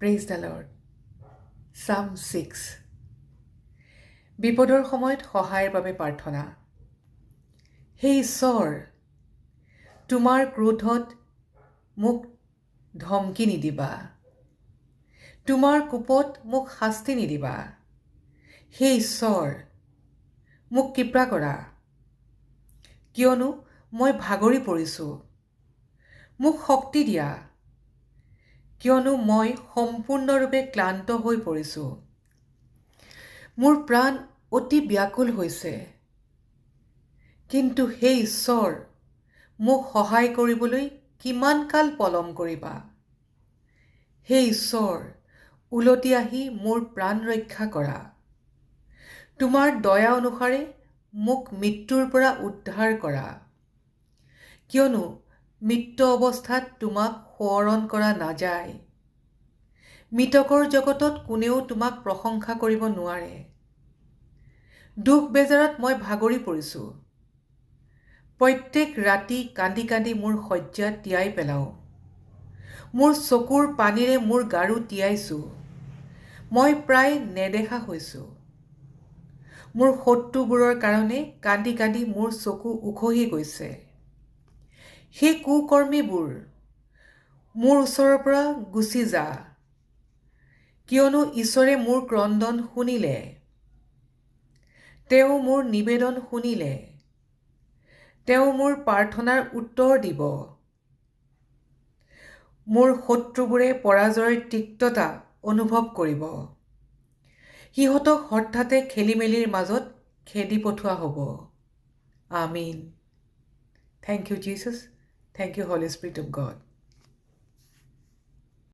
Praise the lord. Psalm 6। বিপদৰ সময়ত সহায়ৰ বাবে প্ৰাৰ্থনা। হে ঈশ্বৰ, তোমাৰ ক্ৰোধত মোক ধমকি নিদিবা, তোমাৰ কোপত মোক শাস্তি নিদিবা। হে ঈশ্বৰ, মোক কৃপা কৰা, কিয়নো মই ভাগৰি পৰিছোঁ। মোক শক্তি দিয়া, কিয়নো মই সম্পূৰ্ণৰূপে ক্লান্ত হৈ পৰিছোঁ। মোৰ প্ৰাণ অতি ব্যাকুল হৈছে, কিন্তু হে ঈশ্বৰ, মোক সহায় কৰিবলৈ কিমান কাল পলম কৰিবা। হে ঈশ্বৰ, উলটি আহি মোৰ প্ৰাণ ৰক্ষা কৰা। তোমাৰ দয়া অনুসাৰে মোক মৃত্যুৰ পৰা উদ্ধাৰ কৰা, কিয়নো মৃত্যু অৱস্থাত তোমাক সোঁৱৰণ কৰা নাযায়। মৃতকৰ জগতত কোনেও তোমাক প্ৰশংসা কৰিব নোৱাৰে। দুখ বেজাৰত মই ভাগৰি পৰিছোঁ। প্ৰত্যেক ৰাতি কান্দি কান্দি মোৰ শয্যা তিয়াই পেলাওঁ। মোৰ চকুৰ পানীৰে মোৰ গাৰু তিয়াইছোঁ। মই প্ৰায় নেদেখা হৈছোঁ। মোৰ শত্ৰুবোৰৰ কাৰণে কান্দি কান্দি মোৰ চকু উখহি গৈছে। সেই কুকৰ্মীবোৰ, মোৰ ওচৰৰ পৰা গুচি যা, কিয়নো ঈশ্বৰে মোৰ ক্ৰন্দন শুনিলে। তেওঁ মোৰ নিবেদন শুনিলে। তেওঁ মোৰ প্ৰাৰ্থনাৰ উত্তৰ দিব। মোৰ শত্ৰুবোৰে পৰাজয়ৰ তিক্ততা অনুভৱ কৰিব। সিহঁতক হঠাতে খেলিমেলিৰ মাজত খেদি পঠোৱা হ'ব। আমিন। Thank you, Jesus. Thank you, Holy Spirit of God.